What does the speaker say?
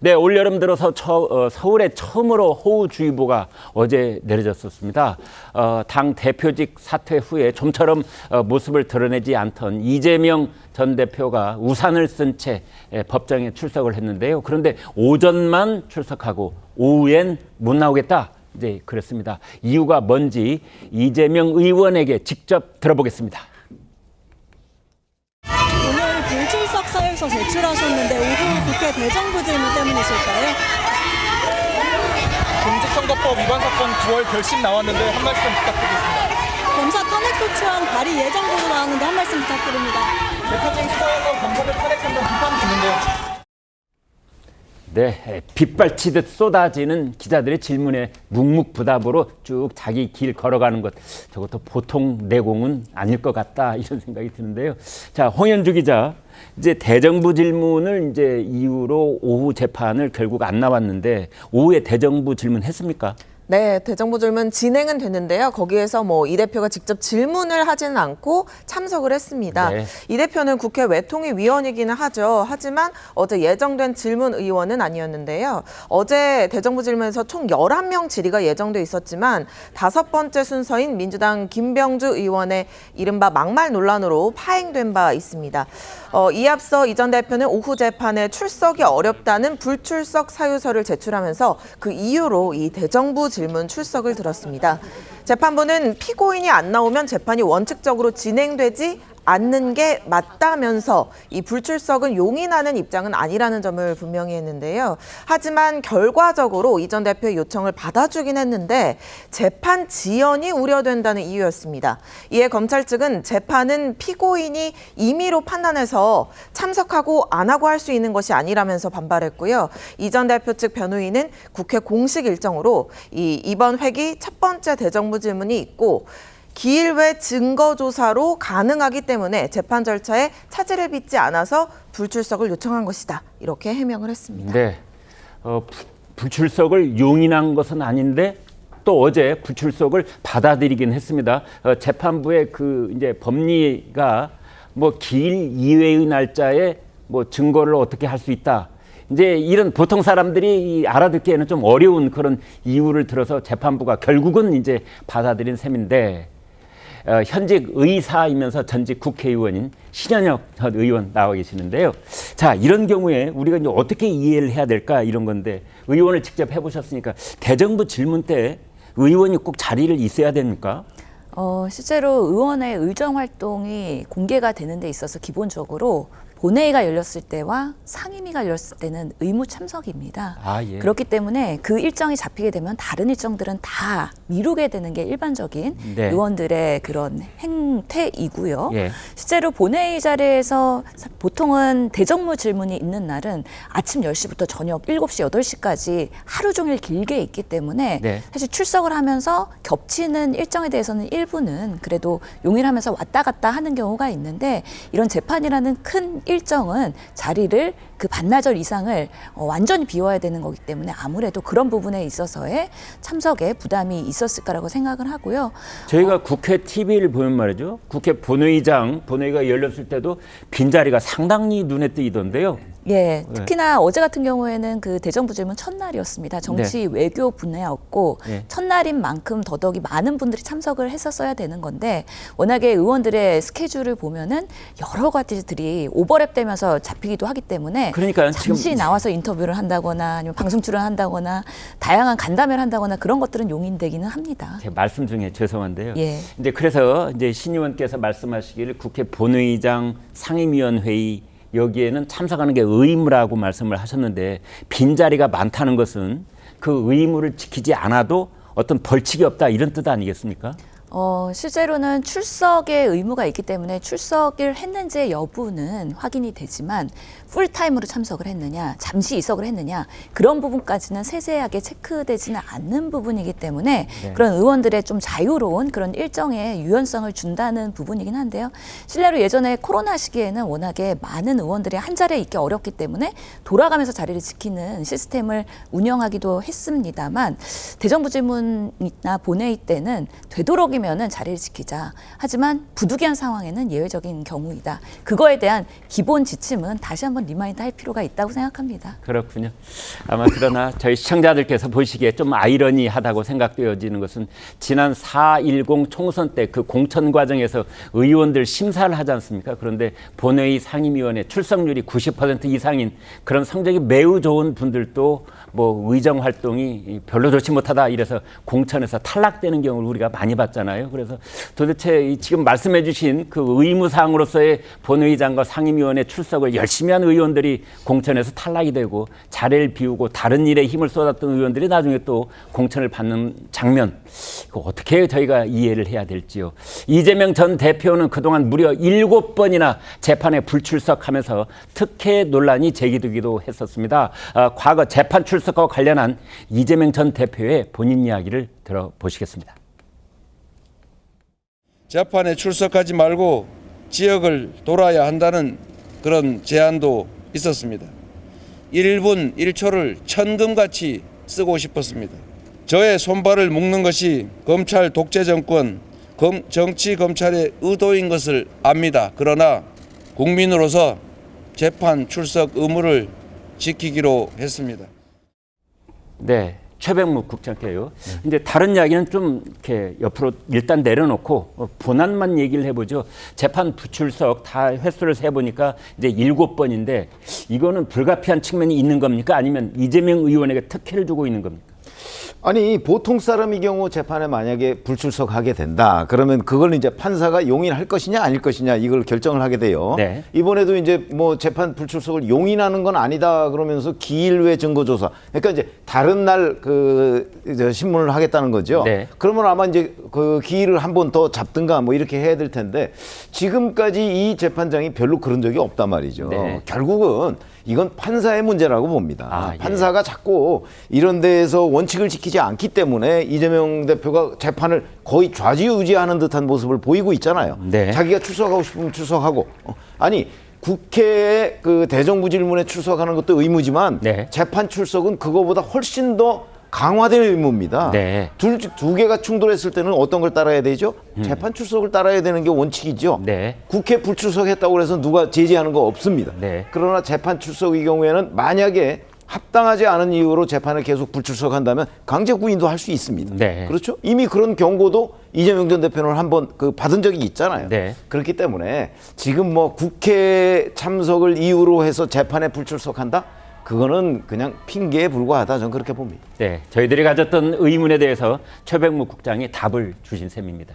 네, 올여름 들어서 서울에 처음으로 호우주의보가 어제 내려졌었습니다. 당 대표직 사퇴 후에 좀처럼 모습을 드러내지 않던 이재명 전 대표가 우산을 쓴 채 법정에 출석을 했는데요. 그런데 오전만 출석하고 오후엔 못 나오겠다. 이제 그랬습니다. 이유가 뭔지 이재명 의원에게 직접 들어보겠습니다. 오늘 불출석 사유서 제출하셨는데 오후 국회 대정부 질문 때문이실까요? 공직선거법 위반 사건 9월 결심 나왔는데 한 말씀 부탁드리겠습니다. 검사 탄핵소추안 발의 예정으로 나왔는데 한 말씀 부탁드립니다. 대표직 수사에서 검사를 탄핵한다는 비판이 드는데요. 네, 빗발치듯 쏟아지는 기자들의 질문에 묵묵부답으로 쭉 자기 길 걸어가는 것, 저것도 보통 내공은 아닐 것 같다 이런 생각이 드는데요. 자, 홍현주 기자, 이제 대정부 질문을 이제 이후로 오후 재판을 결국 안 나왔는데 오후에 대정부 질문 했습니까? 네, 대정부 질문 진행은 됐는데요. 거기에서 이 대표가 직접 질문을 하지는 않고 참석을 했습니다. 네. 이 대표는 국회 외통위 위원이기는 하죠. 하지만 어제 예정된 질문 의원은 아니었는데요. 어제 대정부 질문에서 총 11명 질의가 예정돼 있었지만 5번째 순서인 민주당 김병주 의원의 이른바 막말 논란으로 파행된 바 있습니다. 이에 앞서 이 전 대표는 오후 재판에 출석이 어렵다는 불출석 사유서를 제출하면서 그 이유로 이 대정부 질문 출석을 들었습니다. 재판부는 피고인이 안 나오면 재판이 원칙적으로 진행되지 않는 게 맞다면서 이 불출석은 용인하는 입장은 아니라는 점을 분명히 했는데요. 하지만 결과적으로 이 전 대표의 요청을 받아주긴 했는데 재판 지연이 우려된다는 이유였습니다. 이에 검찰 측은 재판은 피고인이 임의로 판단해서 참석하고 안 하고 할 수 있는 것이 아니라면서 반발했고요. 이 전 대표 측 변호인은 국회 공식 일정으로 이번 회기 첫 번째 대정부 질문이 있고 기일 외 증거조사로 가능하기 때문에 재판 절차에 차질을 빚지 않아서 불출석을 요청한 것이다. 이렇게 해명을 했습니다. 네, 불출석을 용인한 것은 아닌데 또 어제 불출석을 받아들이긴 했습니다. 재판부의 이제 법리가 기일 이외의 날짜에 증거를 어떻게 할 수 있다. 이제 이런 보통 사람들이 알아듣기에는 좀 어려운 그런 이유를 들어서 재판부가 결국은 이제 받아들인 셈인데 현직 의사이면서 전직 국회의원인 신현역 전 의원 나와 계시는데요. 자, 이런 경우에 우리가 이제 어떻게 이해를 해야 될까 이런 건데 의원을 직접 해보셨으니까 대정부 질문 때 의원이 꼭 자리를 있어야 됩니까? 실제로 의원의 의정 활동이 공개가 되는 데 있어서 기본적으로 본회의가 열렸을 때와 상임위가 열렸을 때는 의무 참석입니다. 예. 그렇기 때문에 그 일정이 잡히게 되면 다른 일정들은 다 미루게 되는 게 일반적인 네. 의원들의 그런 행태이고요. 예. 실제로 본회의 자리에서 보통은 대정부 질문이 있는 날은 아침 10시부터 저녁 7시, 8시까지 하루 종일 길게 있기 때문에 네. 사실 출석을 하면서 겹치는 일정에 대해서는 일부는 그래도 용인하면서 왔다 갔다 하는 경우가 있는데 이런 재판이라는 큰 일정은 자리를 그 반나절 이상을 완전히 비워야 되는 거기 때문에 아무래도 그런 부분에 있어서의 참석에 부담이 있었을 거라고 생각을 하고요. 저희가 국회 TV를 보면 말이죠. 국회 본회의가 열렸을 때도 빈자리가 상당히 눈에 띄던데요. 예, 특히나 어제 같은 경우에는 그 대정부 질문 첫날이었습니다. 정치 외교 분야였고 첫날인 만큼 더더욱이 많은 분들이 참석을 했었어야 되는 건데 워낙에 의원들의 스케줄을 보면은 여러 가지들이 오버랩되면서 잡히기도 하기 때문에 그러니까 잠시 지금 나와서 인터뷰를 한다거나 아니면 방송 출연한다거나 다양한 간담회를 한다거나 그런 것들은 용인되기는 합니다. 제 말씀 중에 죄송한데요. 예. 이제 그래서 이제 신 의원께서 말씀하시기를 국회 본회의장 상임위원회의 여기에는 참석하는 게 의무라고 말씀을 하셨는데 빈자리가 많다는 것은 그 의무를 지키지 않아도 어떤 벌칙이 없다 이런 뜻 아니겠습니까? 실제로는 출석의 의무가 있기 때문에 출석을 했는지의 여부는 확인이 되지만 풀타임으로 참석을 했느냐, 잠시 이석을 했느냐 그런 부분까지는 세세하게 체크되지는 않는 부분이기 때문에 그런 의원들의 좀 자유로운 그런 일정의 유연성을 준다는 부분이긴 한데요. 실례로 예전에 코로나 시기에는 워낙에 많은 의원들이 한 자리에 있기 어렵기 때문에 돌아가면서 자리를 지키는 시스템을 운영하기도 했습니다만 대정부 질문이나 본회의 때는 되도록이면 되면은 자리를 지키자. 하지만 부득이한 상황에는 예외적인 경우이다. 그거에 대한 기본 지침은 다시 한번 리마인드 할 필요가 있다고 생각합니다. 그렇군요. 아마 그러나 저희 시청자들께서 보시기에 좀 아이러니하다고 생각되어지는 것은 지난 4.10 총선 때 그 공천 과정에서 의원들 심사를 하지 않습니까? 그런데 본회의 상임위원회 출석률이 90% 이상인 그런 성적이 매우 좋은 분들도 뭐 의정 활동이 별로 좋지 못하다 이래서 공천에서 탈락되는 경우를 우리가 많이 봤잖아요. 그래서 도대체 지금 말씀해 주신 그 의무사항으로서의 본회의장과 상임위원회 출석을 열심히 한 의원들이 공천에서 탈락이 되고 자리를 비우고 다른 일에 힘을 쏟았던 의원들이 나중에 또 공천을 받는 장면, 이거 어떻게 저희가 이해를 해야 될지요. 이재명 전 대표는 그동안 무려 7번이나 재판에 불출석하면서 특혜 논란이 제기되기도 했었습니다. 과거 재판 출석과 관련한 이재명 전 대표의 본인 이야기를 들어보시겠습니다. 재판에 출석하지 말고 지역을 돌아야 한다는 그런 제안도 있었습니다. 1분 1초를 천금같이 쓰고 싶었습니다. 저의 손발을 묶는 것이 검찰 독재 정권, 정치 검찰의 의도인 것을 압니다. 그러나 국민으로서 재판 출석 의무를 지키기로 했습니다. 네, 최백무 국장께요. 이제 다른 이야기는 좀 이렇게 옆으로 일단 내려놓고 본안만 얘기를 해보죠. 재판 부출석 다 횟수를 세보니까 이제 7번인데 이거는 불가피한 측면이 있는 겁니까? 아니면 이재명 의원에게 특혜를 주고 있는 겁니까? 아니 보통 사람의 경우 재판에 만약에 불출석하게 된다 그러면 그걸 이제 판사가 용인할 것이냐 아닐 것이냐 이걸 결정을 하게 돼요. 네. 이번에도 이제 뭐 재판 불출석을 용인하는 건 아니다 그러면서 기일 외 증거조사 그러니까 이제 다른 날 그 신문을 하겠다는 거죠. 네. 그러면 아마 이제 그 기일을 한 번 더 잡든가 뭐 이렇게 해야 될 텐데 지금까지 이 재판장이 별로 그런 적이 없단 말이죠. 네. 결국은 이건 판사의 문제라고 봅니다. 예. 판사가 자꾸 이런 데에서 원칙을 지키지 않기 때문에 이재명 대표가 재판을 거의 좌지우지하는 듯한 모습을 보이고 있잖아요. 네. 자기가 출석하고 싶으면 출석하고. 아니 국회에 그 대정부 질문에 출석하는 것도 의무지만 네. 재판 출석은 그거보다 훨씬 더 강화된 의무입니다. 네. 두 개가 충돌했을 때는 어떤 걸 따라야 되죠? 재판 출석을 따라야 되는 게 원칙이죠. 네. 국회 불출석했다고 해서 누가 제지하는 거 없습니다. 네. 그러나 재판 출석의 경우에는 만약에 합당하지 않은 이유로 재판을 계속 불출석한다면 강제 구인도 할 수 있습니다. 네. 그렇죠? 이미 그런 경고도 이재명 전 대표는 한번 받은 적이 있잖아요. 네. 그렇기 때문에 지금 뭐 국회 참석을 이유로 해서 재판에 불출석한다? 그거는 그냥 핑계에 불과하다. 저는 그렇게 봅니다. 네, 저희들이 가졌던 의문에 대해서 최백무 국장이 답을 주신 셈입니다.